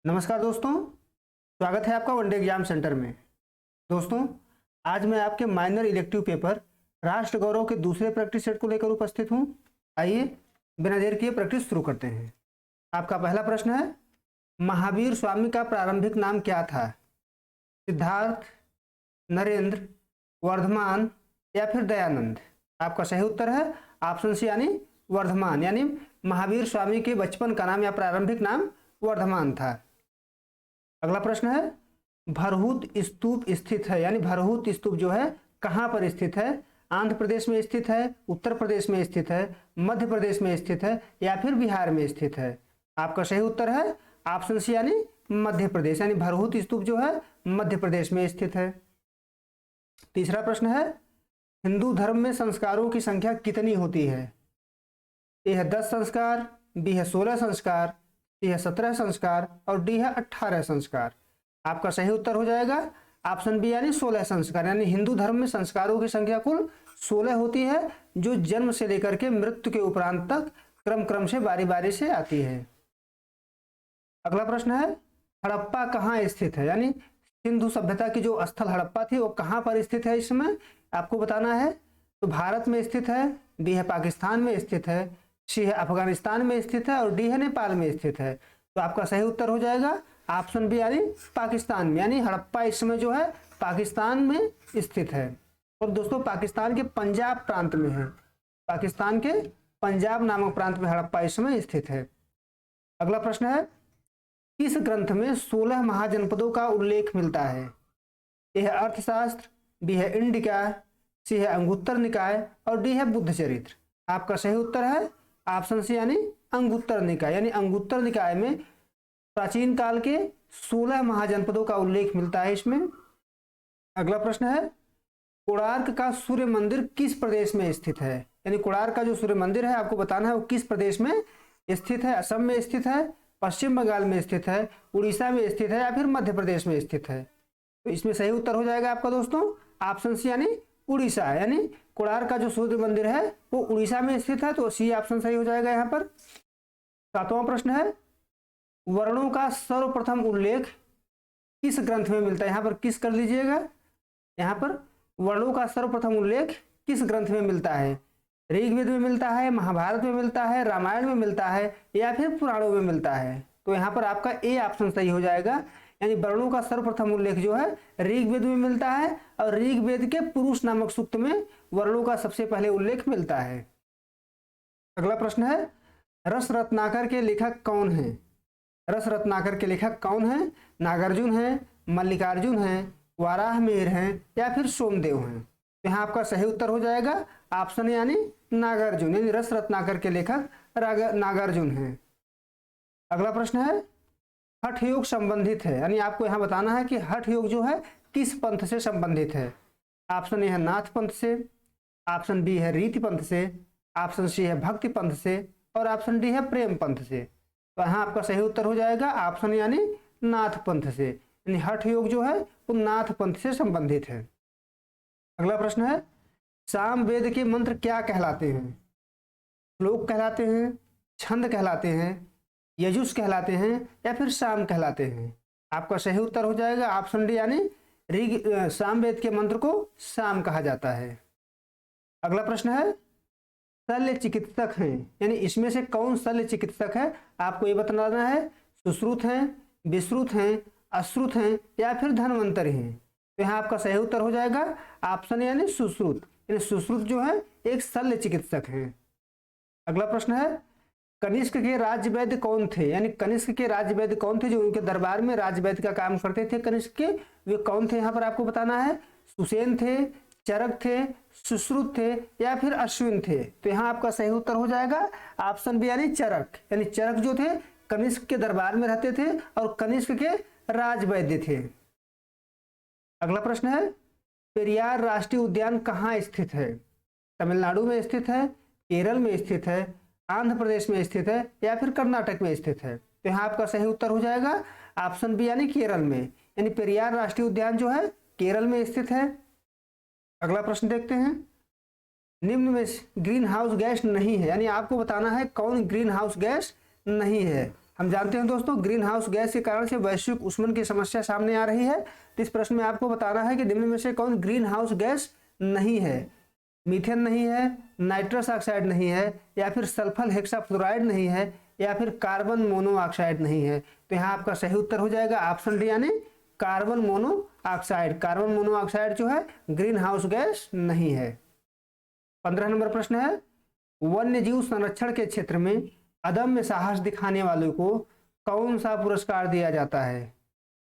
नमस्कार दोस्तों, स्वागत है आपका वनडे एग्जाम सेंटर में। दोस्तों, आज मैं आपके माइनर इलेक्टिव पेपर राष्ट्र गौरव के दूसरे प्रैक्टिस सेट को लेकर उपस्थित हूं। आइए बिना देर किए प्रैक्टिस शुरू करते हैं। आपका पहला प्रश्न है, महावीर स्वामी का प्रारंभिक नाम क्या था? सिद्धार्थ, नरेंद्र, वर्धमान या फिर दयानंद? आपका सही उत्तर है ऑप्शन सी यानी वर्धमान, यानी महावीर स्वामी के बचपन का नाम या प्रारंभिक नाम वर्धमान था। अगला प्रश्न है, भरहुत स्तूप स्थित है, यानी भरहुत स्तूप जो है कहां पर स्थित है? आंध्र प्रदेश में स्थित है, उत्तर प्रदेश में स्थित है, मध्य प्रदेश में स्थित है या फिर बिहार में स्थित है? आपका सही उत्तर है ऑप्शन सी यानी मध्य प्रदेश, यानी भरहुत स्तूप जो है मध्य प्रदेश में स्थित है। तीसरा प्रश्न है, हिंदू धर्म में संस्कारों की संख्या कितनी होती है? ए है 10 संस्कार, बी है 16 संस्कार, सी है 17 संस्कार और डी है 18 संस्कार। आपका सही उत्तर हो जाएगा ऑप्शन बी यानी 16 संस्कार, यानी हिंदू धर्म में संस्कारों की संख्या कुल 16 होती है, जो जन्म से लेकर के मृत्यु के उपरांत तक क्रम से बारी बारी से आती है। अगला प्रश्न है, हड़प्पा कहाँ स्थित है? यानी सिंधु सभ्यता की जो स्थल हड़प्पा थी वो कहाँ पर स्थित है, इसमें आपको बताना है। तो भारत में स्थित है, बी है पाकिस्तान में स्थित है, सी है अफगानिस्तान में स्थित है और डी है नेपाल में स्थित है। तो आपका सही उत्तर हो जाएगा ऑप्शन बी यानी पाकिस्तान में, यानी हड़प्पा इस समय जो है पाकिस्तान में स्थित है। और दोस्तों, पाकिस्तान के पंजाब प्रांत में है, पाकिस्तान के पंजाब नामक प्रांत में हड़प्पा इस समय स्थित है। अगला प्रश्न है, किस ग्रंथ में 16 महाजनपदों का उल्लेख मिलता है? ए है अर्थशास्त्र, बी है इंडिका, सी है अंगुत्तर निकाय और डी है बुद्ध चरित्र। आपका सही उत्तर है ऑप्शन सी यानी अंगुत्तर निकाय, यानी अंगुत्तर निकाय में प्राचीन काल के 16 महाजनपदों का उल्लेख मिलता है इसमें। अगला प्रश्न है, कोणार्क का सूर्य मंदिर किस प्रदेश में स्थित है? यानी कोणार्क का जो सूर्य मंदिर है आपको बताना है वो किस प्रदेश में स्थित है? असम में स्थित है, पश्चिम बंगाल में स्थित है, उड़ीसा में स्थित है या फिर मध्य प्रदेश में स्थित है? तो इसमें सही उत्तर हो जाएगा आपका दोस्तों ऑप्शन सी यानी उड़ीसा, यानी कोणार्क का जो सूर्य मंदिर है वो उड़ीसा में स्थित है, तो सी ऑप्शन सही हो जाएगा यहाँ पर। सातवां प्रश्न है, वर्णों का सर्वप्रथम उल्लेख किस ग्रंथ में मिलता है? यहाँ पर किस कर लीजिएगा, यहाँ पर वर्णों का सर्वप्रथम उल्लेख किस ग्रंथ में मिलता है? ऋग्वेद में मिलता है, महाभारत में मिलता है, रामायण में मिलता है या फिर पुराणों में मिलता है? तो यहाँ पर आपका ए ऑप्शन सही हो जाएगा, यानी वर्णों का सर्वप्रथम उल्लेख जो है ऋग्वेद में मिलता है और ऋग्वेद के पुरुष नामक सूक्त में वर्णों का सबसे पहले उल्लेख मिलता है। अगला प्रश्न है, रस रत्नाकर के लेखक कौन है? रस रत्नाकर के लेखक कौन है? नागार्जुन है, मल्लिकार्जुन है, वाराहमिहिर है या फिर सोमदेव हैं? तो यहाँ आपका सही उत्तर हो जाएगा ऑप्शन यानी नागार्जुन, यानी रस रत्नाकर के लेखक नागार्जुन है। अगला प्रश्न है, हठ योग संबंधित है, यानी आपको यहाँ बताना है कि हठ योग जो है किस पंथ से संबंधित है? ऑप्शन ए है नाथ पंथ से, ऑप्शन बी है रीति पंथ से, ऑप्शन सी है भक्ति पंथ से और ऑप्शन डी है प्रेम पंथ से। तो यहाँ आपका सही उत्तर हो जाएगा ऑप्शन यानी नाथ पंथ से, यानी हठ योग जो है वो नाथ पंथ से संबंधित है। अगला प्रश्न है, सामवेद के मंत्र क्या कहलाते हैं? श्लोक कहलाते हैं, छंद कहलाते हैं, यजुष कहलाते हैं या फिर साम कहलाते हैं? आपका सही उत्तर हो जाएगा ऑप्शन डी यानी सामवेद के मंत्र को साम कहा जाता है। अगला प्रश्न है, शल्य चिकित्सक हैं, यानी इसमें से कौन शल्य चिकित्सक है? आपको ये बताना है, सुश्रुत हैं, विश्रुत हैं, अश्रुत हैं या फिर धन्वंतरी हैं? तो यहाँ आपका सही उत्तर हो जाएगा ऑप्शन यानी सुश्रुत, यानी सुश्रुत जो है एक शल्य चिकित्सक है। अगला प्रश्न है, कनिष्क के राज्य वैद्य कौन थे? यानी कनिष्क के राज्य वैद्य कौन थे जो उनके दरबार में राज्य वैद्य का काम करते थे कनिष्क के? वे कौन थे यहाँ पर आपको बताना है। सुसेन थे, चरक थे, सुश्रुत थे या फिर अश्विन थे? तो यहाँ आपका सही उत्तर हो जाएगा ऑप्शन बी यानी चरक, यानी चरक जो थे कनिष्क के दरबार में रहते थे और कनिष्क के राज वैद्य थे। अगला प्रश्न है, पेरियार राष्ट्रीय उद्यान कहाँ स्थित है? तमिलनाडु में स्थित है, केरल में स्थित है, आंध्र प्रदेश में स्थित है या फिर कर्नाटक में स्थित है? तो यहाँ आपका सही उत्तर हो जाएगा ऑप्शन बी यानी केरल में, यानी पेरियार राष्ट्रीय उद्यान जो है केरल में स्थित है। अगला प्रश्न देखते हैं, निम्न में ग्रीन हाउस गैस नहीं है, यानी आपको बताना है कौन ग्रीन हाउस गैस नहीं है। हम जानते हैं दोस्तों ग्रीन हाउस गैस के कारण से वैश्विक ऊष्मन की समस्या सामने आ रही है। तो इस प्रश्न में आपको बताना है कि निम्न में से कौन ग्रीन हाउस गैस नहीं है। मीथेन नहीं है, नाइट्रस ऑक्साइड नहीं है, या फिर सल्फर हेक्साफ्लोराइड नहीं है, या फिर कार्बन मोनोऑक्साइड नहीं है। तो यहाँ आपका सही उत्तर हो जाएगा ऑप्शन डी यानी कार्बन मोनोऑक्साइड। कार्बन मोनोऑक्साइड जो है ग्रीन हाउस गैस नहीं है। 15 नंबर प्रश्न है, वन्य जीव संरक्षण के क्षेत्र में अदम्य साहस दिखाने वालों को कौन सा पुरस्कार दिया जाता है।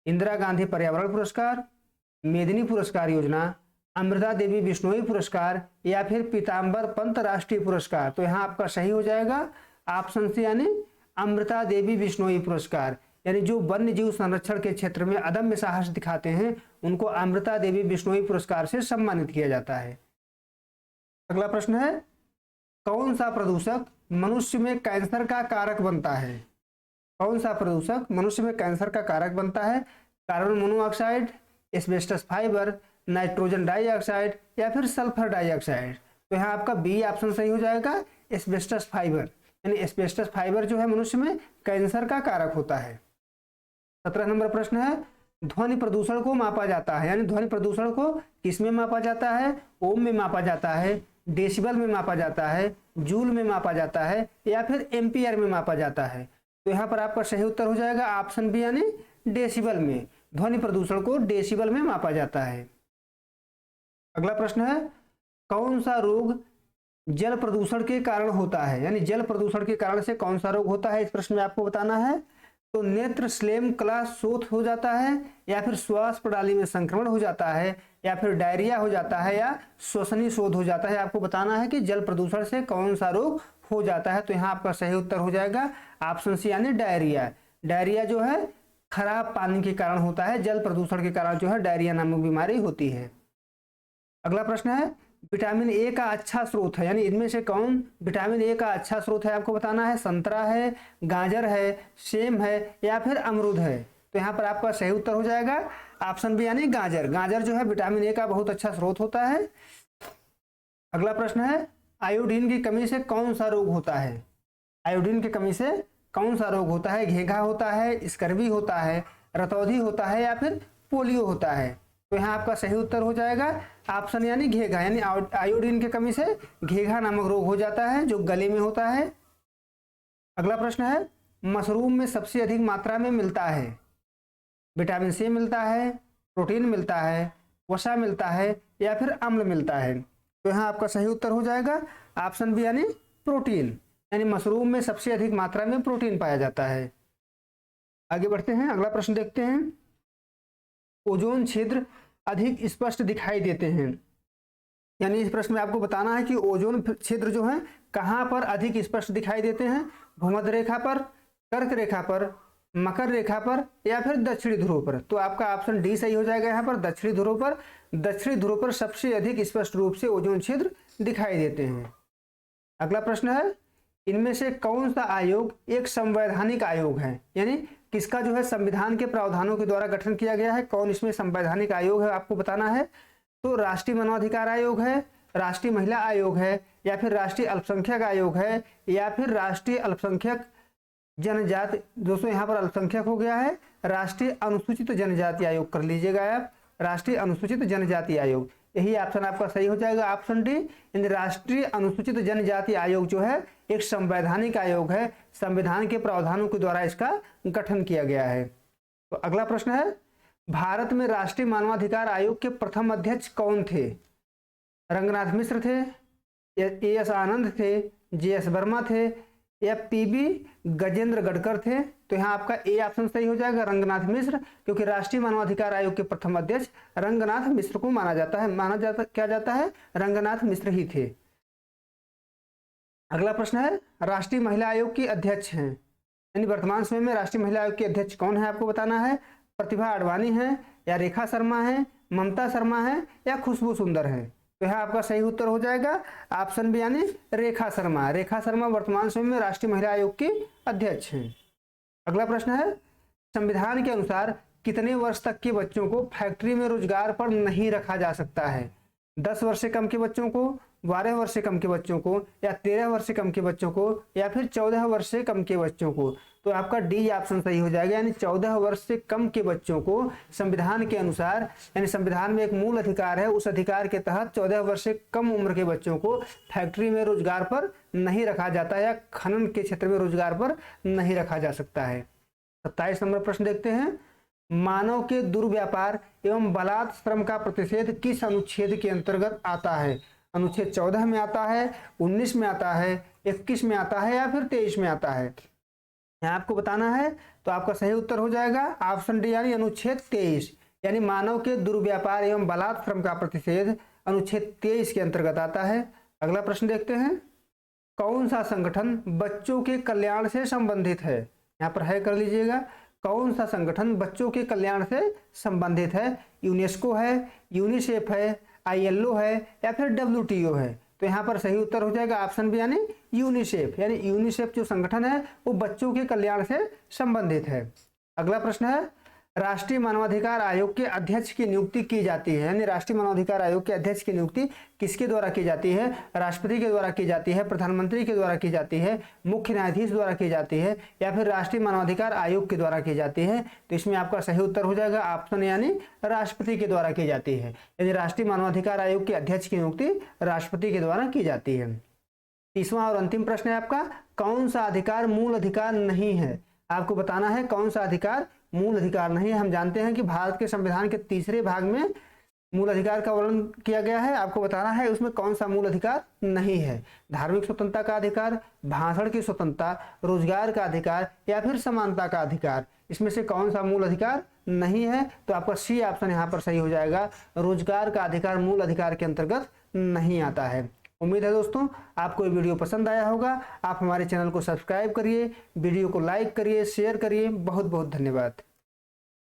इंदिरा गांधी पर्यावरण पुरस्कार, मेदिनी पुरस्कार योजना, अमृता देवी बिश्नोई पुरस्कार, या फिर पीताम्बर पंत राष्ट्रीय पुरस्कार। तो यहाँ आपका सही हो जाएगा ऑप्शन सी यानी अमृता देवी बिश्नोई पुरस्कार। यानी जो वन्य जीव संरक्षण के क्षेत्र में अदम्य साहस दिखाते हैं उनको अमृता देवी बिश्नोई पुरस्कार से सम्मानित किया जाता है। अगला प्रश्न है, कौन सा प्रदूषक मनुष्य में कैंसर का कारक बनता है। कौन सा प्रदूषक मनुष्य में कैंसर का कारक बनता है। Carbon monoxide, asbestos fibre, nitrogen dioxide, या फिर सल्फर डाइऑक्साइड। तो यहाँ आपका बी ऑप्शन सही हो जाएगा एस्बेस्टस फाइबर। यानी एस्बेस्टस फाइबर जो है मनुष्य में कैंसर का कारक होता है। 17 नंबर प्रश्न है, ध्वनि प्रदूषण को मापा जाता है, यानी ध्वनि प्रदूषण को किस में मापा जाता है। ओम में मापा जाता है, डेसिबल में मापा जाता है, जूल में मापा जाता है, या फिर एम्पियर में मापा जाता है। तो यहाँ पर आपका सही उत्तर हो जाएगा ऑप्शन बी यानी डेसिबल में। ध्वनि प्रदूषण को डेसिबल में मापा जाता है। अगला प्रश्न है, कौन सा रोग जल प्रदूषण के कारण होता है, यानी जल प्रदूषण के कारण से कौन सा रोग होता है। इस प्रश्न में आपको बताना है। तो नेत्र श्लेम कला शोथ हो जाता है, या फिर श्वास प्रणाली में संक्रमण हो जाता है, या फिर डायरिया हो जाता है, या श्वसनी शोथ हो जाता है। आपको बताना है कि जल प्रदूषण से कौन सा रोग हो जाता है। तो यहाँ आपका सही उत्तर हो जाएगा ऑप्शन सी यानी डायरिया। डायरिया जो है खराब पानी के कारण होता है, जल प्रदूषण के कारण जो है डायरिया नामक बीमारी होती है। अगला प्रश्न है, विटामिन ए का अच्छा स्रोत है, यानी इनमें से कौन विटामिन ए का अच्छा स्रोत है। आपको बताना है संतरा है, गाजर है, सेम है, या फिर अमरूद है। तो यहाँ पर आपका सही उत्तर हो जाएगा ऑप्शन बी यानी गाजर। गाजर जो है विटामिन ए का बहुत अच्छा स्रोत होता है। अगला प्रश्न है, आयोडीन की कमी से कौन सा रोग होता है। आयोडीन की कमी से कौन सा रोग होता है। घेघा होता है, स्कर्वी होता है, रतौंधी होता है, या फिर पोलियो होता है। तो यहाँ आपका सही उत्तर हो जाएगा ऑप्शन यानी घेघा। यानी आयोडीन की कमी से घेघा नामक रोग हो जाता है जो गले में होता है। अगला प्रश्न है, मशरूम में सबसे अधिक मात्रा में मिलता है। विटामिन सी मिलता है, प्रोटीन मिलता है, वसा मिलता है, या फिर अम्ल मिलता है। तो यहाँ आपका सही उत्तर हो जाएगा ऑप्शन बी यानी प्रोटीन। यानी मशरूम में सबसे अधिक मात्रा में प्रोटीन पाया जाता है। आगे बढ़ते हैं, अगला प्रश्न देखते हैं। ओजोन छिद्र अधिक स्पष्ट दिखाई देते हैं, यानी इस प्रश्न में आपको बताना है कि ओजोन छिद्र जो है कहाँ पर अधिक स्पष्ट दिखाई देते हैं। भूमध्य रेखा पर, कर्क रेखा पर, मकर रेखा पर, या फिर दक्षिणी ध्रुव पर। तो आपका ऑप्शन डी सही हो जाएगा यहाँ पर दक्षिणी ध्रुव पर। दक्षिणी ध्रुव पर सबसे अधिक स्पष्ट रूप से ओजोन छिद्र दिखाई देते हैं। अगला प्रश्न है, इनमें से कौन सा आयोग एक संवैधानिक आयोग है, यानी किसका जो है संविधान के प्रावधानों के द्वारा गठन किया गया है। कौन इसमें संवैधानिक आयोग है आपको बताना है। तो राष्ट्रीय मानवाधिकार आयोग है, राष्ट्रीय महिला आयोग है, या फिर राष्ट्रीय अल्पसंख्यक आयोग है, या फिर राष्ट्रीय अल्पसंख्यक जनजाति। दोस्तों यहाँ पर अल्पसंख्यक हो गया है, राष्ट्रीय अनुसूचित जनजाति आयोग कर लीजिएगा आप, राष्ट्रीय अनुसूचित जनजाति आयोग। यही ऑप्शन आपका सही हो जाएगा ऑप्शन डी। इन राष्ट्रीय अनुसूचित जनजाति आयोग जो है एक संवैधानिक आयोग है, संविधान के प्रावधानों के द्वारा इसका गठन किया गया है। तो अगला प्रश्न है, भारत में राष्ट्रीय मानवाधिकार आयोग के प्रथम अध्यक्ष कौन थे। रंगनाथ मिश्र थे, एएस आनंद थे, जेएस वर्मा थे, या पीबी गजेंद्र गडकर थे। तो यहाँ आपका ए ऑप्शन सही हो जाएगा रंगनाथ मिश्र, क्योंकि राष्ट्रीय मानवाधिकार आयोग के प्रथम अध्यक्ष रंगनाथ मिश्र को माना जाता है। क्या जाता है, रंगनाथ मिश्र ही थे। अगला प्रश्न है, राष्ट्रीय महिला आयोग की अध्यक्ष हैं, यानी वर्तमान समय में राष्ट्रीय महिला आयोग की अध्यक्ष कौन है आपको बताना है। प्रतिभा आडवाणी है, या रेखा शर्मा है, ममता शर्मा है, या खुशबू सुंदर है। तो यह आपका सही उत्तर हो जाएगा ऑप्शन बी यानी रेखा शर्मा। रेखा शर्मा वर्तमान समय में राष्ट्रीय महिला आयोग की अध्यक्ष हैं। अगला प्रश्न है, संविधान के अनुसार कितने वर्ष तक के बच्चों को फैक्ट्री में रोजगार पर नहीं रखा जा सकता है। 10 वर्ष से कम के बच्चों को, 12 वर्ष से कम के बच्चों को, या 13 वर्ष से कम के बच्चों को, या फिर 14 वर्ष से कम के बच्चों को। तो आपका डी ऑप्शन सही हो जाएगा। यानी 14 वर्ष से कम के बच्चों को संविधान के अनुसार, यानी संविधान में एक मूल अधिकार है, उस अधिकार के तहत 14 वर्ष से कम उम्र के बच्चों को फैक्ट्री में रोजगार पर नहीं रखा जाता या खनन के क्षेत्र में रोजगार पर नहीं रखा जा सकता है। 27 नंबर प्रश्न देखते हैं। मानव के दुर्व्यापार एवं बलात् श्रम का प्रतिषेध किस अनुच्छेद के अंतर्गत आता है? अनुच्छेद 14 में आता है, 19 में आता है, 21 में आता है या फिर 23 में आता है? यहाँ आपको बताना है। तो आपका सही उत्तर हो जाएगा ऑप्शन डी यानी अनुच्छेद 23, यानी मानव के दुर्व्यापार एवं बलात् श्रम का प्रतिषेध अनुच्छेद 23 के अंतर्गत आता है। अगला प्रश्न देखते हैं। कौन सा संगठन बच्चों के कल्याण से संबंधित है? यहाँ पर है कर लीजिएगा। कौन सा संगठन बच्चों के कल्याण से संबंधित है? यूनेस्को है, यूनिसेफ है, ILO है या फिर WTO है? तो यहाँ पर सही उत्तर हो जाएगा ऑप्शन बी यानी यूनिसेफ। यानी यूनिसेफ जो संगठन है वो बच्चों के कल्याण से संबंधित है। अगला प्रश्न है। राष्ट्रीय मानवाधिकार आयोग के अध्यक्ष की नियुक्ति की जाती है, यानी राष्ट्रीय मानवाधिकार आयोग के अध्यक्ष की नियुक्ति किसके द्वारा की जाती है? राष्ट्रपति के द्वारा की जाती है, प्रधानमंत्री के द्वारा की जाती है, मुख्य न्यायाधीश द्वारा की जाती है या फिर राष्ट्रीय मानवाधिकार आयोग के द्वारा की जाती है? तो इसमें आपका सही उत्तर हो जाएगा ऑप्शन यानी राष्ट्रपति के द्वारा की जाती है। यानी राष्ट्रीय मानवाधिकार आयोग के अध्यक्ष की नियुक्ति राष्ट्रपति के द्वारा की जाती है। तीसवां और अंतिम प्रश्न है आपका। कौन सा अधिकार मूल अधिकार नहीं है? आपको बताना है कौन सा अधिकार मूल अधिकार नहीं है। हम जानते हैं कि भारत के संविधान के तीसरे भाग में मूल अधिकार का वर्णन किया गया है। आपको बताना है उसमें कौन सा मूल अधिकार नहीं है। धार्मिक स्वतंत्रता का अधिकार, भाषण की स्वतंत्रता, रोजगार का अधिकार या फिर समानता का अधिकार? इसमें से कौन सा मूल अधिकार नहीं है? तो आपका सी ऑप्शन यहाँ पर सही हो जाएगा। रोजगार का अधिकार मूल अधिकार के अंतर्गत नहीं आता है। उम्मीद है दोस्तों आपको ये वीडियो पसंद आया होगा। आप हमारे चैनल को सब्सक्राइब करिए, वीडियो को लाइक करिए, शेयर करिए। बहुत बहुत धन्यवाद।